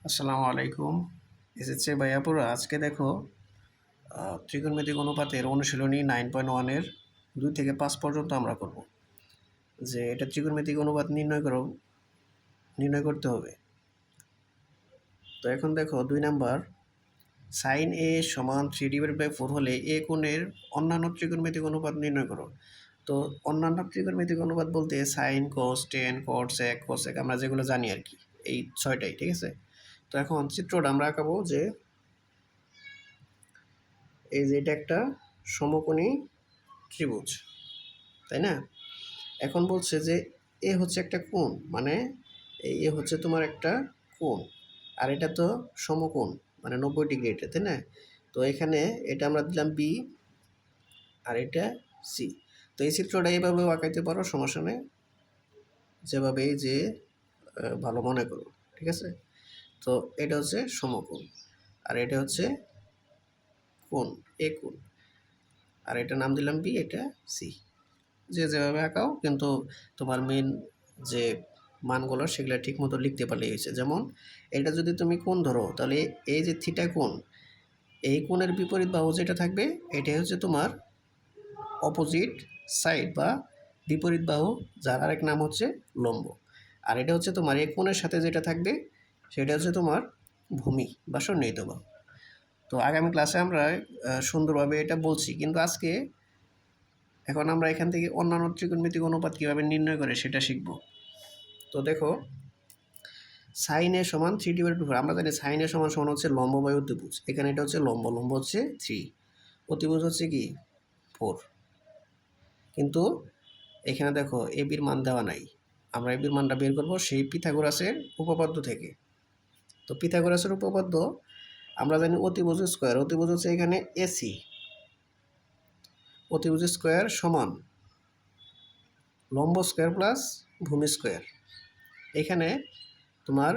আসসালামু আলাইকুম। এসেছে ভাইয়াপুরা। আজকে দেখো ত্রিকোণমিতিক অনুপাতের অনুশীলনী 9.1 এর 2 থেকে 5 পর্যন্ত আমরা করব। যে এটা ত্রিকোণমিতিক অনুপাত নির্ণয় করতে হবে। তো এখন দেখো 2 নাম্বার sin a সমান 3/4 হলে a কোণের অন্যান্য ত্রিকোণমিতিক অনুপাত নির্ণয় করো। তো অন্যান্য ত্রিকোণমিতিক অনুপাত বলতে sin, cos, tan, cot, sec, cosec আমরা যেগুলো জানি আর কি। এই 6টাই, ঠিক আছে? তো এখন চিত্রটা আমরা আঁকাবো যে এই যে এটা একটা সমকোণী ত্রিভুজ, তাই না? এখন বলছে যে এ হচ্ছে একটা কোণ, মানে এ হচ্ছে তোমার একটা কোণ, আর এটা তো সমকোণ, মানে 90 ডিগ্রি এটা, তাই না? তো এখানে এটা আমরা দিলাম বি, আর এটা সি। তো এই চিত্রটা এইভাবেও আঁকাইতে পারো, সমস্যা নেই, যেভাবে যে ভালো মনে করো, ঠিক আছে? তো এটা হচ্ছে সমকোণ, আর এটা হচ্ছে কোণ, এ কোণ, আর এটা নাম দিলাম বি, এটা সি। যেভাবে আঁকাও, কিন্তু তোমার মেন যে মানগুলো সেগুলো ঠিক মতো লিখতে পারলেই হয়েছে। যেমন এটা যদি তুমি কোণ ধরো, তাহলে এই যে থিটা কোণ, এই কোণের বিপরীত বাহু যেটা থাকবে এটাই হচ্ছে তোমার অপোজিট সাইড বা বিপরীত বাহু, যার আরেক নাম হচ্ছে লম্ব। আর এটা হচ্ছে তোমার এই কোণের সাথে যেটা থাকবে সেটা হচ্ছে তোমার ভূমি বা সন্নিহিত বাহু। তো আগামী ক্লাসে আমরা সুন্দরভাবে এটা বলছি, কিন্তু আজকে এখন আমরা এখান থেকে অন্যান্য ত্রিকোণমিতিক অনুপাত কীভাবে নির্ণয় করে সেটা শিখব। তো দেখো, সাইন এ সমান 3/4। আমরা জানি সাইন এ সমান সমান হচ্ছে লম্ব বাই অতিভুজ। এখানে এটা হচ্ছে লম্ব, লম্ব হচ্ছে 3, অতিভুজ হচ্ছে কি 4। কিন্তু এখানে দেখো এ বির মান দেওয়া নাই। আমরা এ বির মানটা বের করব সেই পিথাগোরাসের উপপাদ্য থেকে। তো পিথাগোরাসের উপপাদ্য আমরা জানি অতিভুজ স্কোয়ার, অতিভুজ হচ্ছে এখানে এসি, অতিভুজ স্কোয়ার সমান লম্ব স্কোয়ার প্লাস ভূমি স্কোয়ার। এখানে তোমার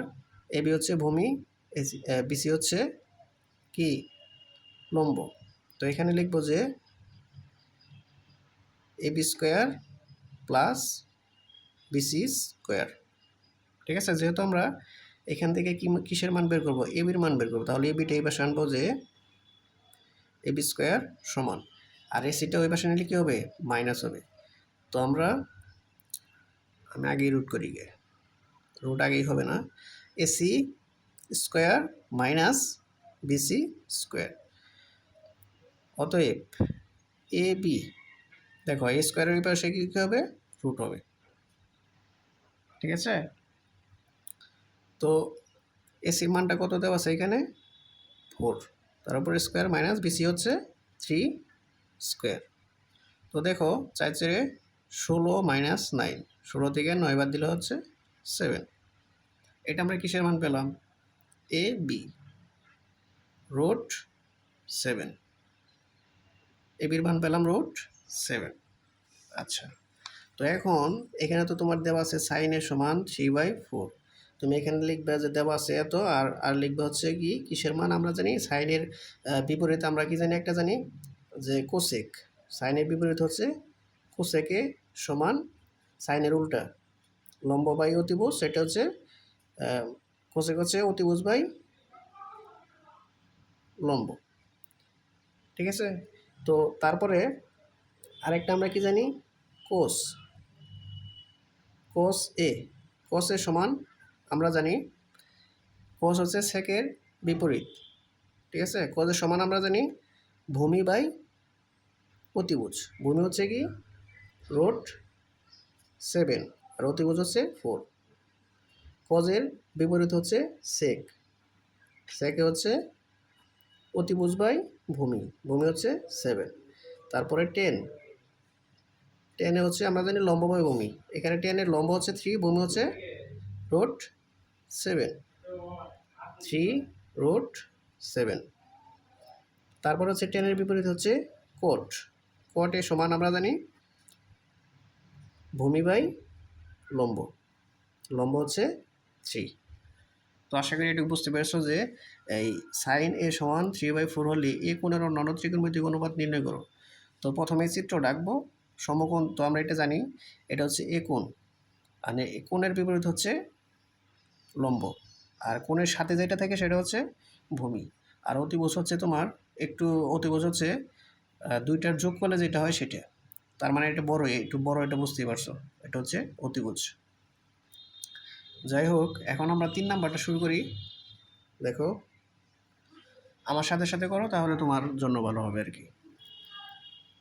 এবি হচ্ছে ভূমি, বিসি হচ্ছে কি লম্ব। তো এখানে লিখব যে AB square plus BC square, ঠিক আছে? যেহেতু আমরা এখান থেকে কিসের মান বের করবো, এবির মান বের করবো, তাহলে এবিটা এই পাশে আনবো যে এবি স্কোয়ার সমান, আর এসিটা ওই পাশে নিলে কী হবে, মাইনাস হবে। তো আমি আগেই রুট করি গে, রুট আগেই হবে না, AC square minus BC square. অতএব এ বি, দেখো এ স্কোয়ারের পাশে কী হবে, রুট হবে, ঠিক আছে? তো এসির মানটা কত দেওয়া আছে এখানে 4, তার উপর স্কোয়ার মাইনাস বিসি হচ্ছে 3 স্কোয়ার। তো দেখো 4×4 = 16 - 9, 16 থেকে 9 বাদ দিলে হচ্ছে 7। এটা আমরা কিসের মান পেলাম, এ বি রুট 7, এ বির মান পেলাম রুট 7। আচ্ছা, তো এখন এখানে তো তোমার দেওয়া আছে সাইন এর সমান 3/4। তুমি এখানে লিখবে যে দেওয়া আছে এত, আর লিখবে হচ্ছে কি কিসের মান, আমরা জানি সাইনের বিপরীত আমরা কি জানি, একটা জানি যে কোসেক। সাইনের বিপরীত হচ্ছে কোসেকে সমান সাইনের উল্টা লম্ব বাই অতিভুজ, সেটা হচ্ছে কোসেক হচ্ছে অতিভুজ বাই লম্ব, ঠিক আছে? তো তারপরে আরেকটা আমরা কি জানি, কোস, কোস এ, কোস এ সমান আমরা জানি কোস হচ্ছে সেকের বিপরীত, ঠিক আছে? কোসের সমান আমরা জানি ভূমি বাই অতিভুজ। ভূমি হচ্ছে কি রুট 7, আর অতিভুজ হচ্ছে 4। কজের বিপরীত হচ্ছে সেক, সেকে হচ্ছে অতিভুজ বাই ভূমি, ভূমি হচ্ছে 7। তারপরে 10, 10 হচ্ছে আমরা জানি লম্ব বাই ভূমি। এখানে 10 এর লম্ব হচ্ছে 3, ভূমি হচ্ছে রুট 7, 3 রুট 7। তারপর হচ্ছে 10 এর বিপরীত হচ্ছে কোট, কোট এর সমান আমরা জানি ভূমি বাই লম্ব, লম্ব হচ্ছে 3। তো আশা করি এটুকু বুঝতে পেরেছো যে এই সাইন এ সমান 3/4 হলে এ কোণের অন্যান্য ত্রিকোণমিতিক অনুপাত নির্ণয় করো। তো প্রথমে চিত্র ডাকবো সমকোণ, তো আমরা এটা জানি, এটা হচ্ছে এ কোণ, মানে এ কোণের বিপরীত হচ্ছে লম্ব। আর কোণের সাথে যেটা থাকে সেটা হচ্ছে ভূমি। আর অতিভুজ হচ্ছে তোমার একটু অতিভুজ হচ্ছে দুইটার যোগ করলে যেটা হয় সেটা। তার মানে এটা বড়, একটু বড়, এটা বুঝতেই পারছো, এটা হচ্ছে অতিভুজ। যাই হোক, এখন আমরা 3 নাম্বারটা শুরু করি। দেখো, আমার সাথে সাথে করো, তাহলে তোমার জন্য ভালো হবে আর কি।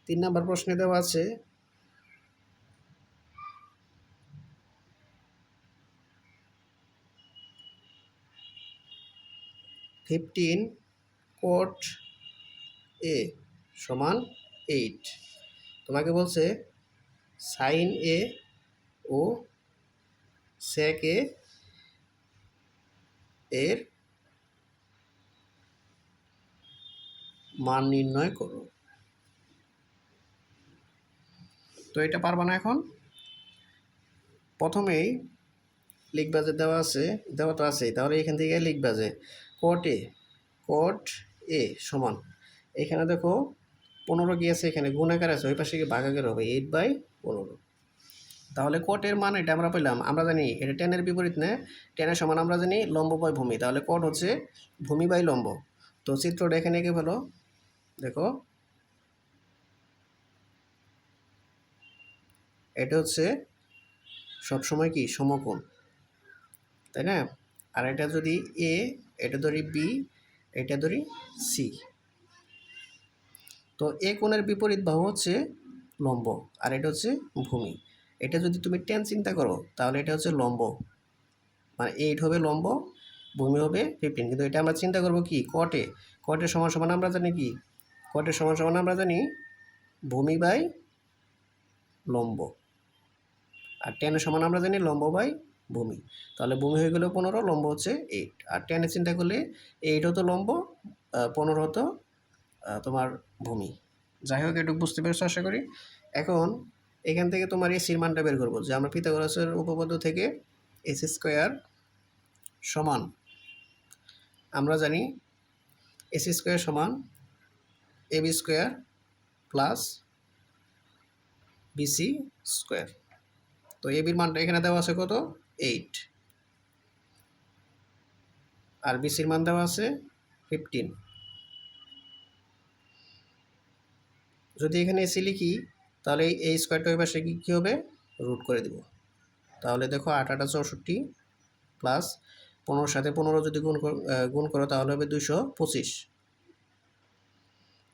3 নাম্বার প্রশ্নে দেওয়া আছে 15 cot a সমান 8। তোমাকে বলছে সাইন এ ও সেক এ এর মান নির্ণয় করো। তো এটা পারবা না। এখন প্রথমেই লিখবা যে দেওয়া আছে, দেওয়া তো আছেই, তাহলে এখান থেকে লিখবা যে কট এ সমান, এখানে দেখো 15 কি আছে, এখানে গুণাকার আছে, ওই পাশে কি ভাগাকার হবে, 8/15। তাহলে কটের মান এটা আমরা পেলাম, আমরা জানি এটা টেনের বিপরীত না, টেনের সমান আমরা জানি লম্ব বাই ভূমি, তাহলে কট হচ্ছে ভূমি বাই লম্ব। তো চিত্রটা এখানে এঁকে ফেলো। দেখো, এটা হচ্ছে সবসময় কি সমকোণ, তাই না? আর এটা যদি এ, এটা ধরি বি, এটা ধরি সি। তো এ কোণের বিপরীত বাহু হচ্ছে লম্ব, আর এটা হচ্ছে ভূমি। এটা যদি তুমি টেন চিন্তা করো, তাহলে এটা হচ্ছে লম্ব, মানে 8 হবে লম্ব, ভূমি হবে 15। কিন্তু এটা আমরা চিন্তা করব কি, কটের সমান সমান আমরা জানি কি, কটের সমান সমান আমরা জানি ভূমি বাই লম্ব, আর টেনের সমান আমরা জানি লম্ব বাই ভূমি। তাহলে ভূমি হয়ে গেল 15, লম্ব হচ্ছে 8। আর টেনে চিন্তা করলে 8 হতো লম্ব, 15 হতো তোমার ভূমি। যাই হোক, এটুকু বুঝতে পেরেছো আশা করি। এখন এখান থেকে তোমার এসির মানটা বের করবো, যে আমরা পিথাগোরাসের উপপাদ্য থেকে এসি স্কোয়ার সমান, আমরা জানি এসি স্কোয়ার সমান AB square plus BC square. তো এবির মানটা এখানে দেওয়া আছে কত, 8, আর বিসির মান দেওয়া আছে 15। যদি এখানে এসি লিখি, তাহলে এই স্কোয়ারটা ওই পাশে কী হবে, রুট করে দেব। তাহলে দেখো 8 8 64 প্লাস 15 সাথে 15 যদি গুণ করো তাহলে হবে 225।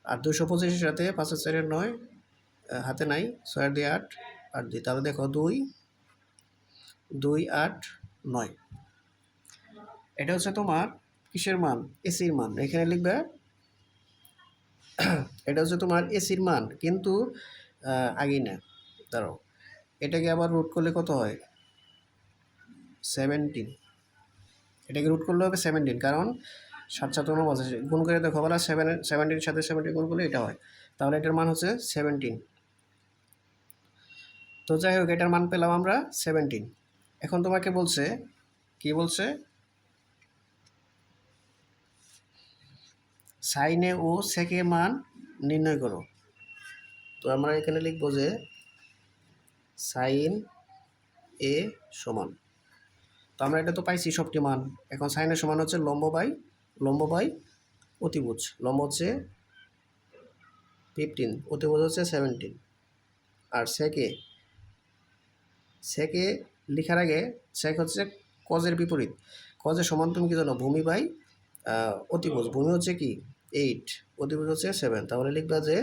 আর 225-এর সাথে 5 আর 4 9, হাতে নাই, 6 দিয়ে 8, 8 দিয়ে, তাহলে দেখো 2 2 8 9। এটা হচ্ছে তোমার কিসের মান, এসির মান। এখানে লিখবে এটা হচ্ছে তোমার এসির মান, কিন্তু আগেই না, দাঁড়াও, এটাকে আবার রুট করলে কত হয়, 17। এটাকে রুট করলে হবে 17, কারণ 7 7 49, গুণ করে দেখো বলা 17 সাথে 17 গুণ করলে এটা হয়, তাহলে এটার মান হচ্ছে 17। তো যাই হোক, এটার মান পেলাম আমরা 17। এখন তোমাকে বলছে, কি বলছে, সাইনে ও সেকে মান নির্ণয় করো। তো আমরা এখানে লিখবো যে সাইন এ সমান, তো আমরা এটা তো পাইছি সবটি মান। এখন সাইনের সমান হচ্ছে লম্ব বাই অতিভুজ। লম্ব হচ্ছে 15, অতিভুজ হচ্ছে 17। আর সেকে লেখার আগে সেক হচ্ছে কজের বিপরীত, কজের সমান তুমি কি জানো, ভূমি বাই অতিভুজ। ভূমি হচ্ছে কি 8, অতিভুজ হচ্ছে 7। তাহলে লিখবা যে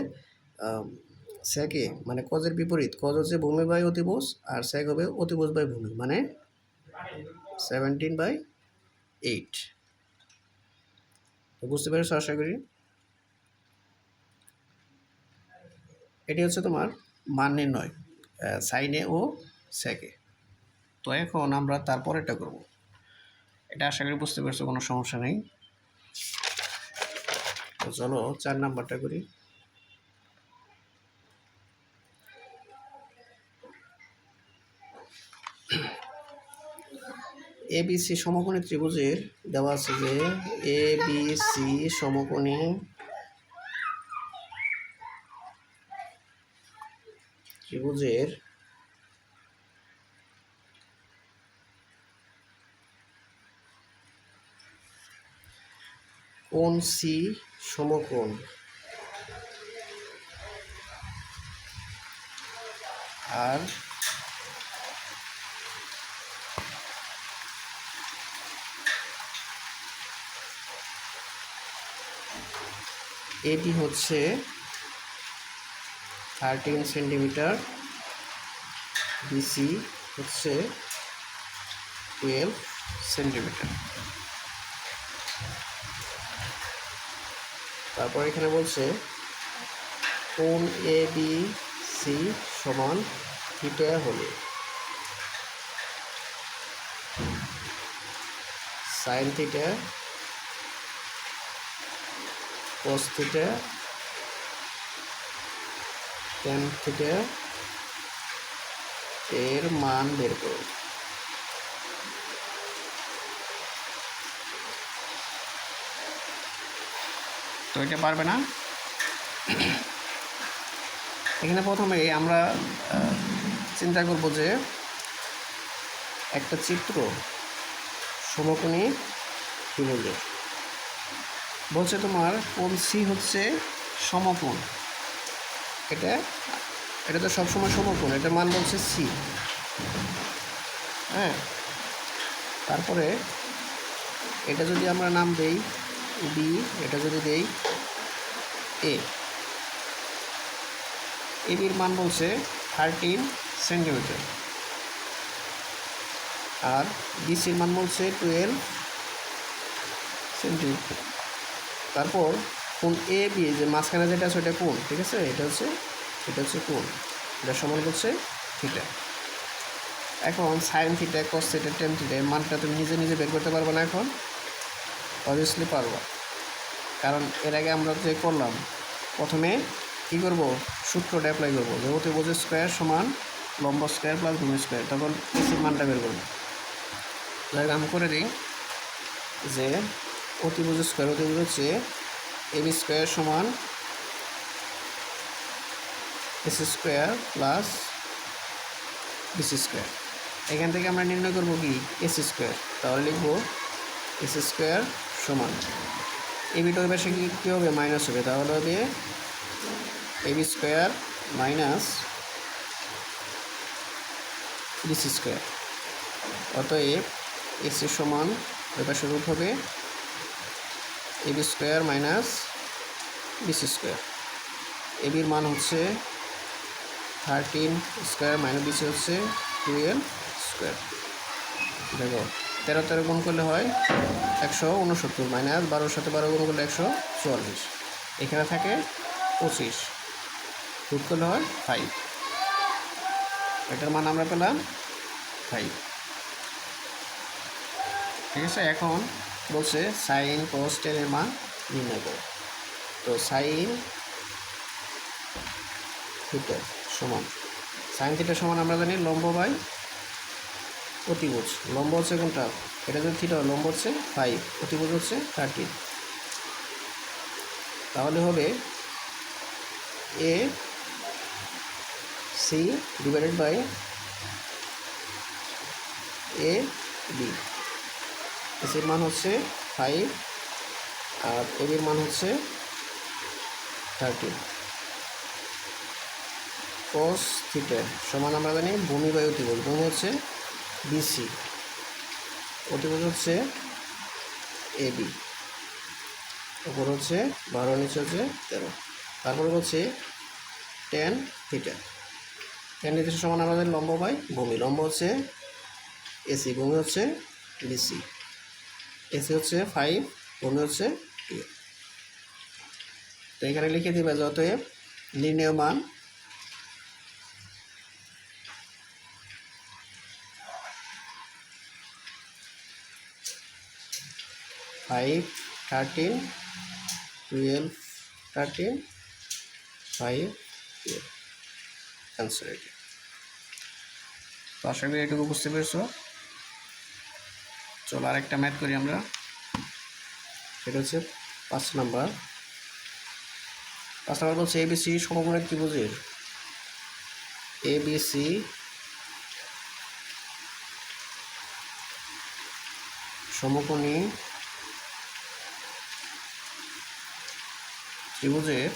সেকে মানে কজের বিপরীত, কজ হচ্ছে ভূমি বাই অতিভুজ, আর সেক হবে অতিভুজ বাই ভূমি, মানে 17/8। বুঝতে পেরেছো আশা করি। এটি হচ্ছে তোমার মান নির্ণয় সাইনে ও সেকে। তো এখন আমরা তারপরেরটা করব, এটা আশা করি বুঝতে পেরেছো, কোনো সমস্যা নেই। তো চলো 4 নাম্বারটা করি। এবিসি সমকোণী ত্রিভুজের দেওয়া আছে যে এবিসি সমকোণী ত্রিভুজের কোণ সি সমকোণ আর এটি হচ্ছে 13 সেন্টিমিটার, বিসি হচ্ছে 12 সেন্টিমিটার। তারপর এখানে বলছে কোণ এ বি সি সমান থিটা হলে sine theta cos theta tan theta এর মান বের করুন। তো এটা পারবে না। এখানে প্রথমে আমরা চিন্তা করব যে একটা চিত্র সমকোণী ত্রিভুজের বলছে তোমার কোণ সি হচ্ছে সমকোণ, এটা তো সবসময় সমকোণ, এটার মান বলছে সি। হ্যাঁ, তারপরে এটা যদি আমরা নাম দেই বি, এটা যদি দেই এ, এবির মান বলছে 13 সেন্টিমিটার আর বিসির মান বলছে 12 সেন্টিমিটার। তারপর কোণ এ বি যে মাঝখানে যেটা আছে ওটা কোণ, ঠিক আছে, এটা হচ্ছে কোণ, এটা সমান হচ্ছে থিটা। এখন sine theta cos theta tan theta এর মানটা তুমি নিজে নিজে বের করতে পারবে না? এখন অবভিয়াসলি পারবা, কারণ এর আগে আমরা যে করলাম প্রথমে কী করব, সূত্রটা অ্যাপ্লাই করবো যে অতিভুজ স্কোয়ার সমান লম্ব স্কোয়ার প্লাস ভূমি স্কোয়ার, তখন এসির মানটা বের করবো। আমি করে দিই যে অতিভুজ হচ্ছে এবি স্কোয়ার সমান AC square plus BC square. এখান থেকে আমরা নির্ণয় করবো কি এসি স্কোয়ার, তাহলে লিখবো এসি স্কোয়ার সমান এবিটার পাশে কী হবে, মাইনাস হবে, তাহলে হবে AB square minus BC square. অতএব এসি সমান ওই পাশে রুট হবে AB square minus BC square. এবির মান হচ্ছে 13 স্কোয়ার মাইনাস বিসি হচ্ছে 12 স্কোয়ার। দেখো 13 গুণ করলে হয় 169 মাইনাস 12 সাথে 12 গুণ করলে 144, এখানে থাকে 25, রুট করলে হয় 5, এটার মান আমরা পেলাম 5। ঠিক আছে, এখন বলছে সাইন কস ট্যান এর মান নির্ণয় করো। তো সাইন থিটা সমান, সাইন থিটা সমান আমরা জানি লম্ব বাই অতিভুজ। লম্ব হচ্ছে কোনটা, এটা যদি থিটা, লম্ব হচ্ছে 5, অতিভুজ হচ্ছে 13, তাহলে হবে A C divided by A B. এসির মান হচ্ছে 5 আর এবির মান হচ্ছে 13। কস থিটা সমান আমরা জানি ভূমি বাই অতিভুজ। ভূমি হচ্ছে বিসি, অতিভুজ হচ্ছে এবি, উপর হচ্ছে 12, নিচে হচ্ছে 13। তারপরে হচ্ছে ট্যান থিটা, ট্যান থিটা সমান আমরা জানি লম্ব বাই ভূমি। লম্ব হচ্ছে এসি, ভূমি হচ্ছে বিসি, এসি হচ্ছে 5, ভূমি হচ্ছে 2। তো এখানে লিখে দিবে যে অতএব নির্ণেয় মান ফাইভ 13 12 13 5 12 অ্যান্সার এটি। তো আশা করি এটুকু বুঝতে পেরেছো। চলো আরেকটা ম্যাথ করি আমরা, সেটা হচ্ছে 5 নাম্বার। 5 নাম্বার বলছে এবিসি সমকোণী ত্রিভুজের এবিসি সমকোণী ত্রিভুজের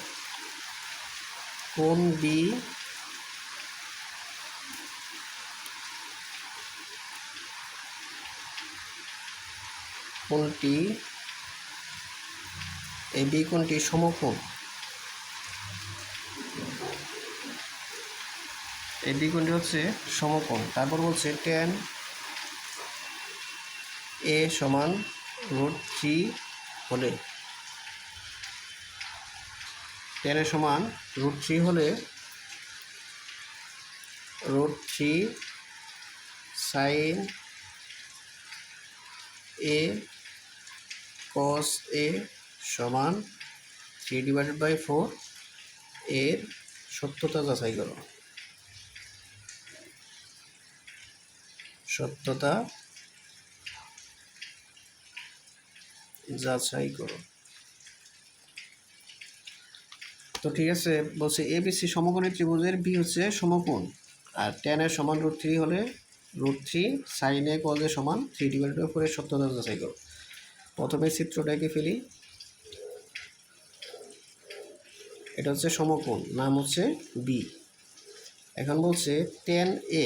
কোণ বি কোণটি এই বি কোণটি সমকোণ, এই বি কোণটি হচ্ছে সমকোণ। তারপর বলছে tan a সমান √3 হলে, tan a সমান √3 হলে √3 sin a cos a সমান 3/4 এর সত্যতা যাচাই করো। সত্যতা যাচাই করো। তো ঠিক আছে, বলছে এবিসি সমকোণী ত্রিভুজের বি হচ্ছে সমকোণ, আর tan এর সমান √3 হলে √3 sin a cos a সমান 3/4 এর সত্যতা যাচাই করো। প্রথমে চিত্রটা এঁকে ফেলি। এটা হচ্ছে সমকোণ, নাম হচ্ছে বি। এখন বলছে tan a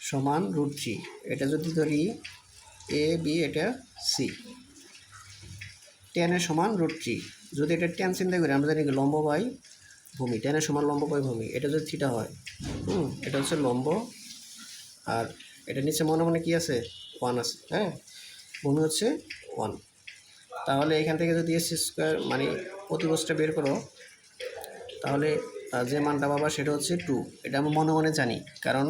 সমান √3, এটা যদি ধরি এ বি, এটা সি। tan এর সমান √3, যদি এটা tan চিন্তা করি আমরা জানি লম্ব বাই ভূমি, tan এর সমান লম্ব বাই ভূমি, এটা যদি থিটা হয়, এটা হচ্ছে লম্ব, আর এটা নিচে মনে মনে কি আছে 1 আছে, হ্যাঁ, ভূমি হচ্ছে 1। তাহলে এখান থেকে যদি এস স্কোয়ার মানে প্রতিভুজটা বের করো, তাহলে যে মানটা পাবা সেটা হচ্ছে 2। এটা আমি মনে মনে জানি, কারণ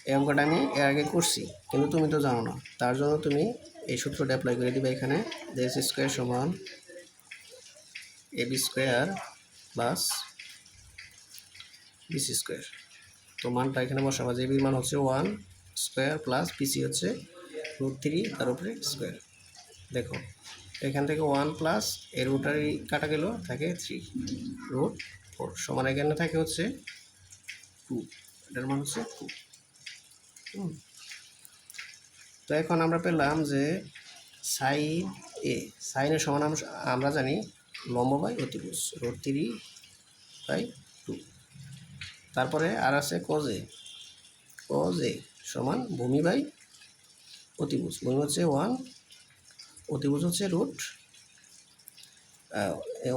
এই অঙ্কটা আমি এর আগে করছি, কিন্তু তুমি তো জানো না। তার জন্য তুমি এই সূত্রটা অ্যাপ্লাই করে দিবে এখানে, যে এস স্কোয়ার সমান AB square plus BC square. তো মানটা এখানে বসাবা, যে বির মান হচ্ছে 1 স্কোয়ার প্লাস বিসি হচ্ছে √3 তার উপরে স্কোয়ার। দেখো এখান থেকে 1 প্লাস এর রুটারি কাটা গেল, থাকে 3 √4 সমান এখানে থাকে হচ্ছে 2, এটার মান হচ্ছে 2। তো এখন আমরা পেলাম যে সাইন এ, সাইনের সমান আমরা জানি লম্ব বাই অতিভুজ √3/2। তারপরে আর আছে cos a, cos a সমান ভূমি বাই অতিভুজ, ভূমি হচ্ছে 1, অতিভুজ হচ্ছে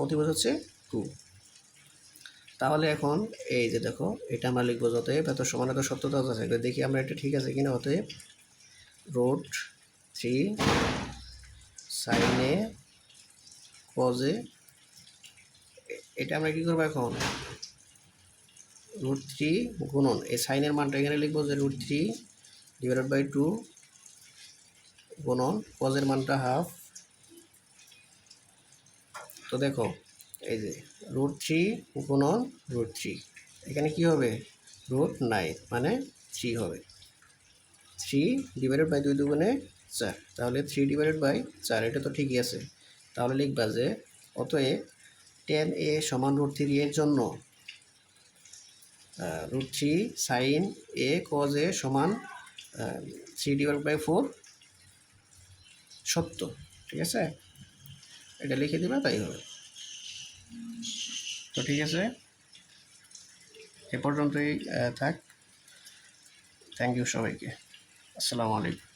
অতিভুজ হচ্ছে 2। তাহলে এখন এই যে দেখো, এটা আমরা লিখবো অতএব এত সমান এত সত্যতা যাচাই করে দেখি আমরা এটা ঠিক আছে কিনা। অতএব √3 sin a cos a, এটা আমরা কী করবো এখন, √3 গুণন এই সাইনের মানটা এখানে লিখবো যে √3/2 গুণন cos এর মানটা হাফ। তো দেখো এই যে √3 গুণন √3, এখানে কি হবে √9 মানে 3 হবে। 3/2 দুগুণে 4, তাহলে 3/4, এটা তো ঠিকই আছে। তাহলে লিখবা যে অতএব tan a সমান √3 এর জন্য √3 sin a cos a সমান 3/4 সত্য। ঠিক আছে, এটা লিখে দিবা তাই হবে। তো ঠিক আছে, এ পর্যন্তই থাক। থ্যাংক ইউ সবাইকে। আসসালামু আলাইকুম।